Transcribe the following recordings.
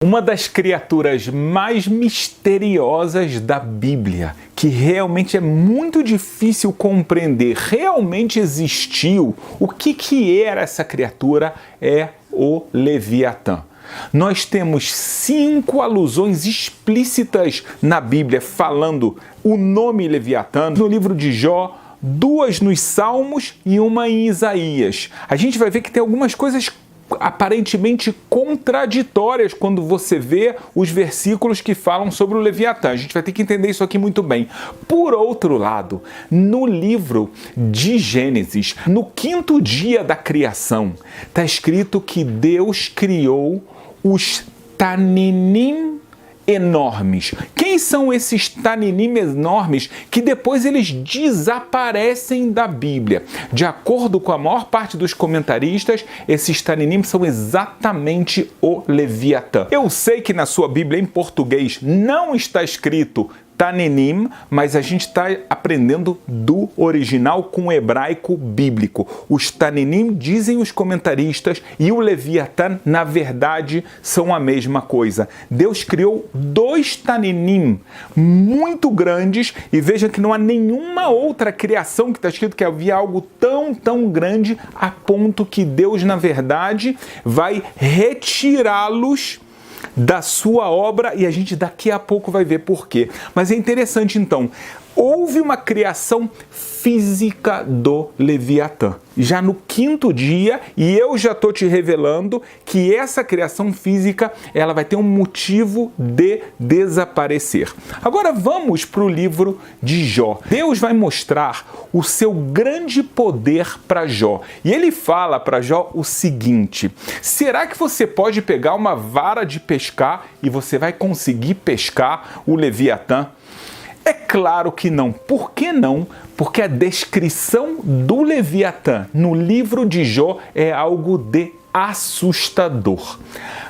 Uma das criaturas mais misteriosas da Bíblia, que realmente é muito difícil compreender, realmente existiu, o que era essa criatura, é o Leviatã. Nós temos 5 alusões explícitas na Bíblia falando o nome Leviatã, no livro de Jó, 2 nos Salmos e 1 em Isaías. A gente vai ver que tem algumas coisas aparentemente contraditórias quando você vê os versículos que falam sobre o Leviatã. A gente vai ter que entender isso aqui muito bem. Por outro lado, no livro de Gênesis, no 5º dia da criação, está escrito que Deus criou os Taninim enormes. Quem são esses Taninim enormes que depois eles desaparecem da Bíblia? De acordo com a maior parte dos comentaristas, esses Taninim são exatamente o Leviatã. Eu sei que na sua Bíblia em português não está escrito Taninim, mas a gente está aprendendo do original com o hebraico bíblico. Os Taninim, dizem os comentaristas, e o Leviatã, na verdade, são a mesma coisa. Deus criou 2 Taninim muito grandes, e veja que não há nenhuma outra criação que está escrito que havia algo tão grande, a ponto que Deus, na verdade, vai retirá-los da sua obra, e a gente daqui a pouco vai ver por quê. Mas é interessante então, houve uma criação física do Leviatã, já no 5º dia, e eu já estou te revelando que essa criação física ela vai ter um motivo de desaparecer. Agora vamos para o livro de Jó. Deus vai mostrar o seu grande poder para Jó, e ele fala para Jó o seguinte: será que você pode pegar uma vara de pescar e você vai conseguir pescar o Leviatã? É claro que não. Por que não? Porque a descrição do Leviatã no livro de Jó é algo de assustador.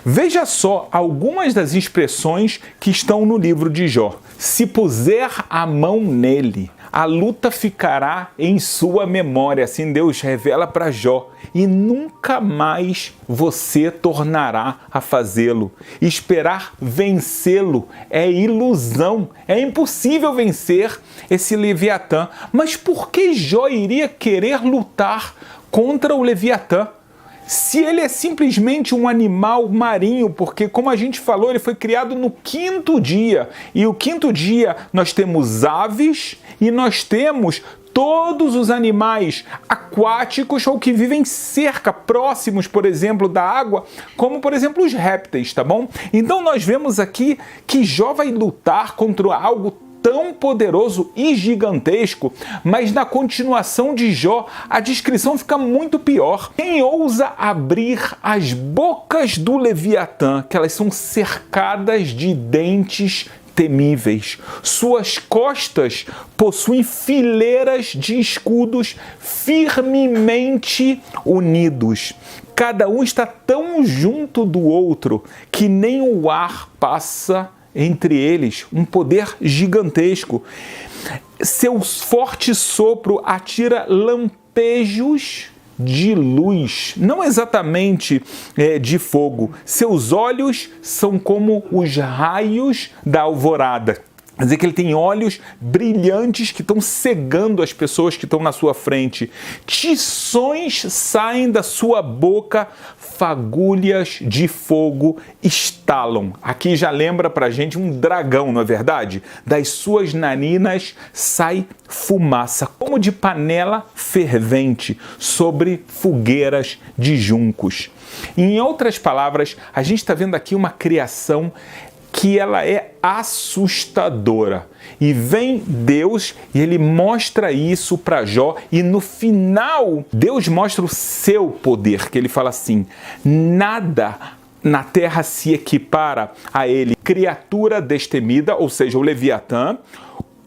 Veja só algumas das expressões que estão no livro de Jó. Se puser a mão nele, a luta ficará em sua memória, assim Deus revela para Jó, e nunca mais você tornará a fazê-lo. Esperar vencê-lo é ilusão, é impossível vencer esse Leviatã. Mas por que Jó iria querer lutar contra o Leviatã? Se ele é simplesmente um animal marinho, porque como a gente falou, ele foi criado no 5º dia. E o 5º dia nós temos aves e nós temos todos os animais aquáticos ou que vivem cerca, próximos, por exemplo, da água, como, por exemplo, os répteis, tá bom? Então nós vemos aqui que Jó vai lutar contra algo tão poderoso e gigantesco, mas na continuação de Jó, a descrição fica muito pior. Quem ousa abrir as bocas do Leviatã, que elas são cercadas de dentes temíveis. Suas costas possuem fileiras de escudos firmemente unidos. Cada um está tão junto do outro que nem o ar passa entre eles, um poder gigantesco. Seu forte sopro atira lampejos de luz, não exatamente de fogo. Seus olhos são como os raios da alvorada. Quer dizer que ele tem olhos brilhantes que estão cegando as pessoas que estão na sua frente. Tições saem da sua boca, fagulhas de fogo estalam. Aqui já lembra pra gente um dragão, não é verdade? Das suas narinas sai fumaça, como de panela fervente sobre fogueiras de juncos. Em outras palavras, a gente está vendo aqui uma criação que ela é assustadora. E vem Deus e ele mostra isso para Jó, e no final Deus mostra o seu poder, que ele fala assim: nada na terra se equipara a ele. Criatura destemida, ou seja, o Leviatã,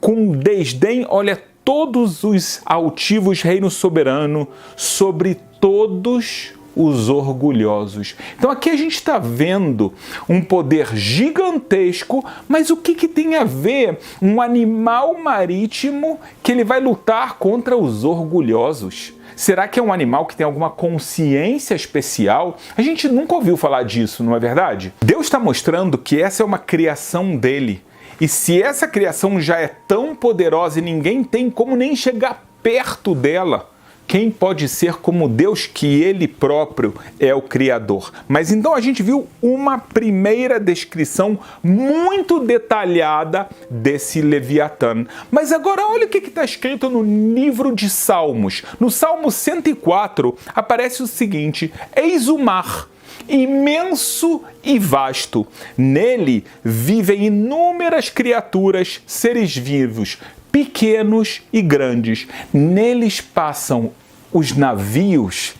com desdém olha todos os altivos reino soberano, sobre todos os orgulhosos. Então aqui a gente está vendo um poder gigantesco, mas o que tem a ver um animal marítimo que ele vai lutar contra os orgulhosos? Será que é um animal que tem alguma consciência especial? A gente nunca ouviu falar disso, não é verdade? Deus está mostrando que essa é uma criação dele. E se essa criação já é tão poderosa e ninguém tem como nem chegar perto dela, quem pode ser como Deus, que Ele próprio é o Criador? Mas então a gente viu uma primeira descrição muito detalhada desse Leviatã. Mas agora olha o que está escrito no livro de Salmos. No Salmo 104 aparece o seguinte: eis o mar, imenso e vasto. Nele vivem inúmeras criaturas, seres vivos, pequenos e grandes. Neles passam os navios,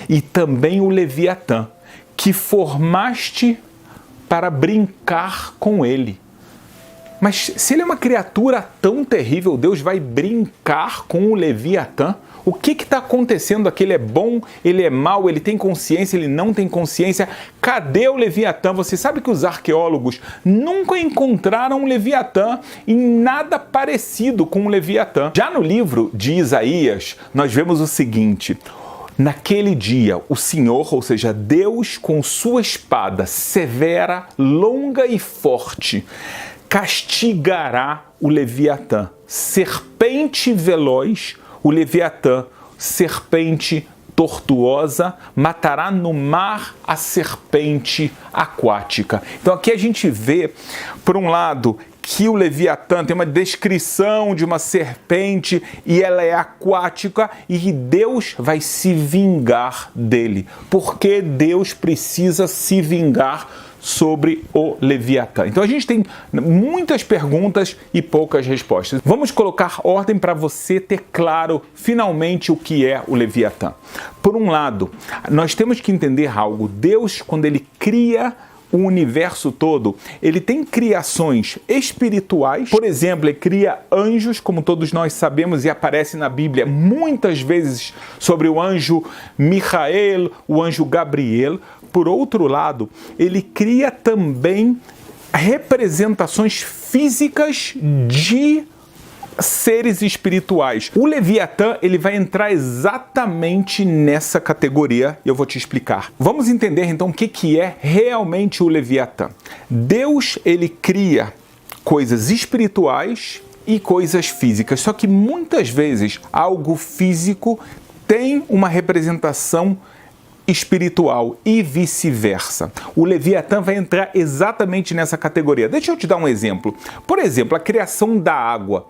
e também o Leviatã, que formaste para brincar com ele. Mas se ele é uma criatura tão terrível, Deus vai brincar com o Leviatã? O que está acontecendo aqui? Ele é bom, ele é mau, ele tem consciência, ele não tem consciência? Cadê o Leviatã? Você sabe que os arqueólogos nunca encontraram um Leviatã em nada parecido com o Leviatã. Já no livro de Isaías, nós vemos o seguinte: naquele dia, o Senhor, ou seja, Deus, com sua espada severa, longa e forte, castigará o Leviatã, serpente veloz. O Leviatã, serpente tortuosa, matará no mar a serpente aquática. Então aqui a gente vê, por um lado, que o Leviatã tem uma descrição de uma serpente e ela é aquática e Deus vai se vingar dele. Porque Deus precisa se vingar sobre o Leviatã. Então a gente tem muitas perguntas e poucas respostas. Vamos colocar ordem para você ter claro finalmente o que é o Leviatã. Por um lado, nós temos que entender algo. Deus, quando ele cria o universo todo, ele tem criações espirituais. Por exemplo, ele cria anjos, como todos nós sabemos, e aparece na Bíblia muitas vezes sobre o anjo Micael, o anjo Gabriel. Por outro lado, ele cria também representações físicas de seres espirituais. O Leviatã, ele vai entrar exatamente nessa categoria e eu vou te explicar. Vamos entender então o que é realmente o Leviatã. Deus, ele cria coisas espirituais e coisas físicas, só que muitas vezes algo físico tem uma representação espiritual e vice-versa. O Leviatã vai entrar exatamente nessa categoria. Deixa eu te dar um exemplo. Por exemplo, a criação da água.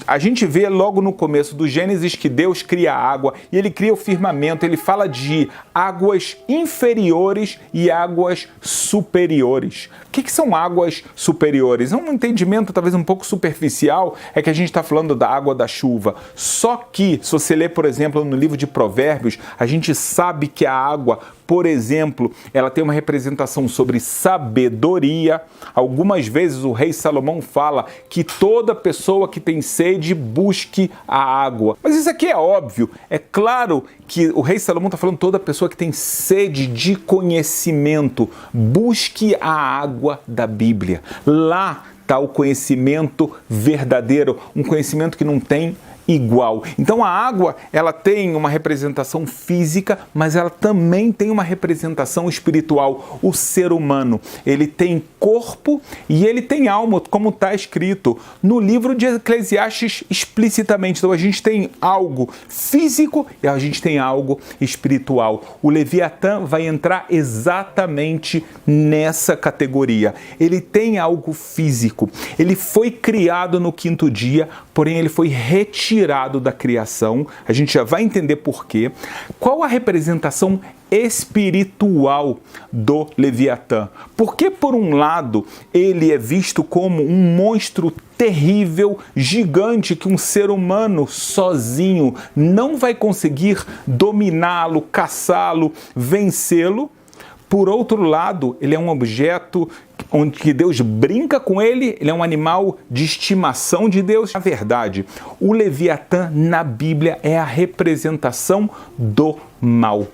A gente vê logo no começo do Gênesis que Deus cria a água e ele cria o firmamento. Ele fala de águas inferiores e águas superiores. O que são águas superiores? Um entendimento talvez um pouco superficial é que a gente está falando da água da chuva. Só que, se você ler, por exemplo, no livro de Provérbios, a gente sabe que a água, por exemplo, ela tem uma representação sobre sabedoria. Algumas vezes o rei Salomão fala que toda pessoa que tem sede busque a água. Mas isso aqui é óbvio. É claro que o rei Salomão está falando toda pessoa que tem sede de conhecimento. Busque a água da Bíblia. Lá está o conhecimento verdadeiro, um conhecimento que não tem igual. Então a água, ela tem uma representação física, mas ela também tem uma representação espiritual. O ser humano, ele tem corpo e ele tem alma, como está escrito no livro de Eclesiastes explicitamente. Então a gente tem algo físico e a gente tem algo espiritual. O Leviatã vai entrar exatamente nessa categoria. Ele tem algo físico. Ele foi criado no quinto dia, porém ele foi retirado da criação. A gente já vai entender por quê. Qual a representação espiritual do Leviatã? Porque, por um lado, ele é visto como um monstro terrível, gigante, que um ser humano sozinho não vai conseguir dominá-lo, caçá-lo, vencê-lo. Por outro lado, ele é um objeto onde Deus brinca com ele, ele é um animal de estimação de Deus. Na verdade, o Leviatã na Bíblia é a representação do mal.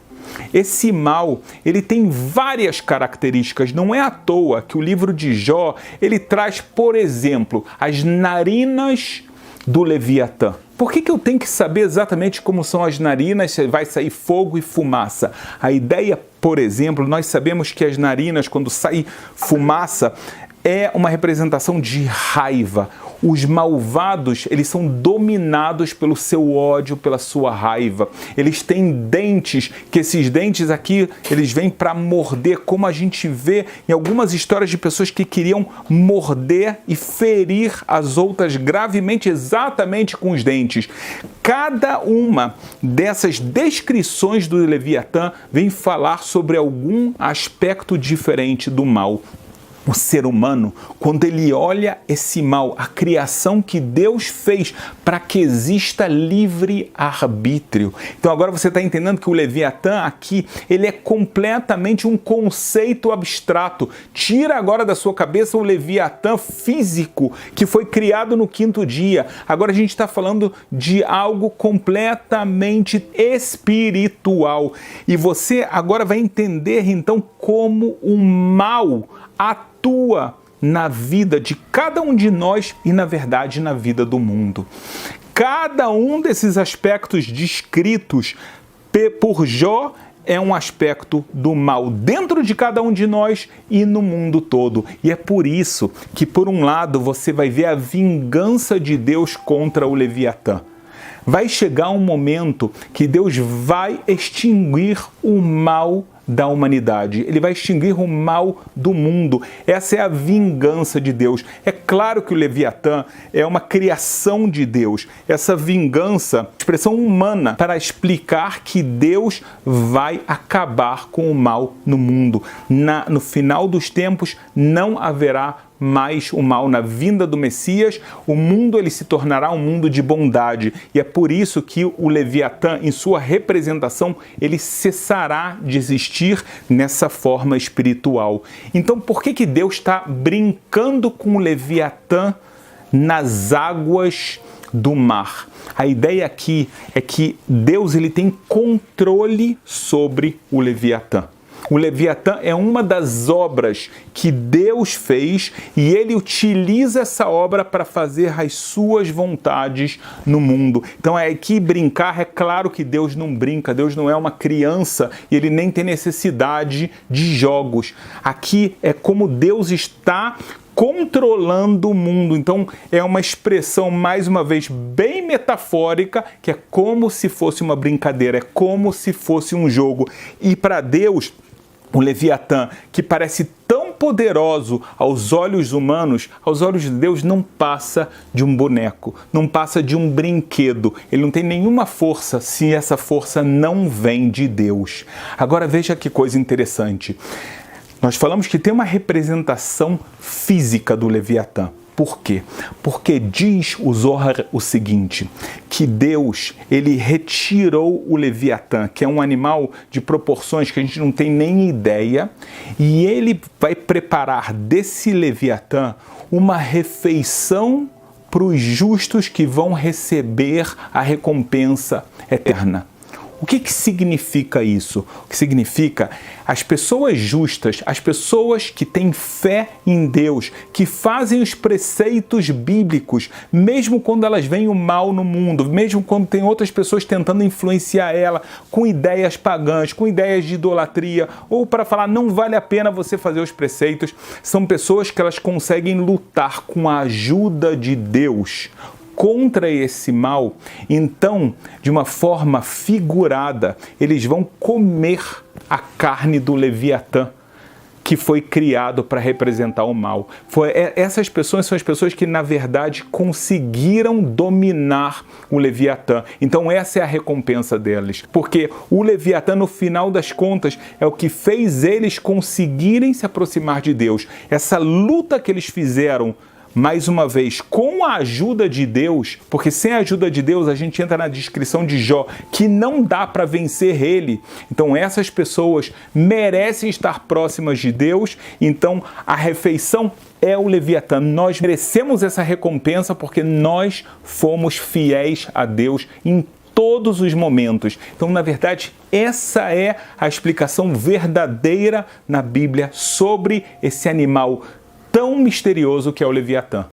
Esse mal, ele tem várias características. Não é à toa que o livro de Jó, ele traz, por exemplo, as narinas do Leviatã. Por que eu tenho que saber exatamente como são as narinas, se vai sair fogo e fumaça? A ideia, por exemplo, nós sabemos que as narinas, quando sai fumaça, é uma representação de raiva. Os malvados, eles são dominados pelo seu ódio, pela sua raiva. Eles têm dentes, que esses dentes aqui, eles vêm para morder, como a gente vê em algumas histórias de pessoas que queriam morder e ferir as outras gravemente, exatamente com os dentes. Cada uma dessas descrições do Leviatã vem falar sobre algum aspecto diferente do mal. O ser humano, quando ele olha esse mal, a criação que Deus fez para que exista livre-arbítrio. Então agora você está entendendo que o Leviatã aqui, ele é completamente um conceito abstrato. Tira agora da sua cabeça o Leviatã físico, que foi criado no quinto dia. Agora a gente está falando de algo completamente espiritual. E você agora vai entender então como o mal atua na vida de cada um de nós e, na verdade, na vida do mundo. Cada um desses aspectos descritos por Jó é um aspecto do mal dentro de cada um de nós e no mundo todo. E é por isso que, por um lado, você vai ver a vingança de Deus contra o Leviatã. Vai chegar um momento que Deus vai extinguir o mal da humanidade. Ele vai extinguir o mal do mundo. Essa é a vingança de Deus. É claro que o Leviatã é uma criação de Deus. Essa vingança, expressão humana, para explicar que Deus vai acabar com o mal no mundo. No final dos tempos, não haverá mais o mal. Na vinda do Messias, o mundo ele se tornará um mundo de bondade. E é por isso que o Leviatã, em sua representação, ele cessará de existir nessa forma espiritual. Então, por que Deus está brincando com o Leviatã nas águas do mar? A ideia aqui é que Deus ele tem controle sobre o Leviatã. O Leviatã é uma das obras que Deus fez e ele utiliza essa obra para fazer as suas vontades no mundo. Então aqui brincar, é claro que Deus não brinca, Deus não é uma criança e ele nem tem necessidade de jogos. Aqui é como Deus está controlando o mundo. Então é uma expressão, mais uma vez, bem metafórica, que é como se fosse uma brincadeira, é como se fosse um jogo. E para Deus, o Leviatã, que parece tão poderoso aos olhos humanos, aos olhos de Deus não passa de um boneco, não passa de um brinquedo. Ele não tem nenhuma força se essa força não vem de Deus. Agora veja que coisa interessante. Nós falamos que tem uma representação física do Leviatã. Por quê? Porque diz o Zohar o seguinte, que Deus, ele retirou o Leviatã, que é um animal de proporções que a gente não tem nem ideia, e ele vai preparar desse Leviatã uma refeição para os justos que vão receber a recompensa eterna. O que significa isso? O que significa as pessoas justas, as pessoas que têm fé em Deus, que fazem os preceitos bíblicos, mesmo quando elas veem o mal no mundo, mesmo quando tem outras pessoas tentando influenciar ela com ideias pagãs, com ideias de idolatria, ou para falar não vale a pena você fazer os preceitos, são pessoas que elas conseguem lutar com a ajuda de Deus contra esse mal. Então, de uma forma figurada, eles vão comer a carne do Leviatã, que foi criado para representar o mal. Essas pessoas são as pessoas que, na verdade, conseguiram dominar o Leviatã. Então, essa é a recompensa deles. Porque o Leviatã, no final das contas, é o que fez eles conseguirem se aproximar de Deus. Essa luta que eles fizeram, mais uma vez, com a ajuda de Deus, porque sem a ajuda de Deus a gente entra na descrição de Jó, que não dá para vencer ele. Então essas pessoas merecem estar próximas de Deus, então a refeição é o Leviatã. Nós merecemos essa recompensa porque nós fomos fiéis a Deus em todos os momentos. Então, na verdade, essa é a explicação verdadeira na Bíblia sobre esse animal tão misterioso que é o Leviatã.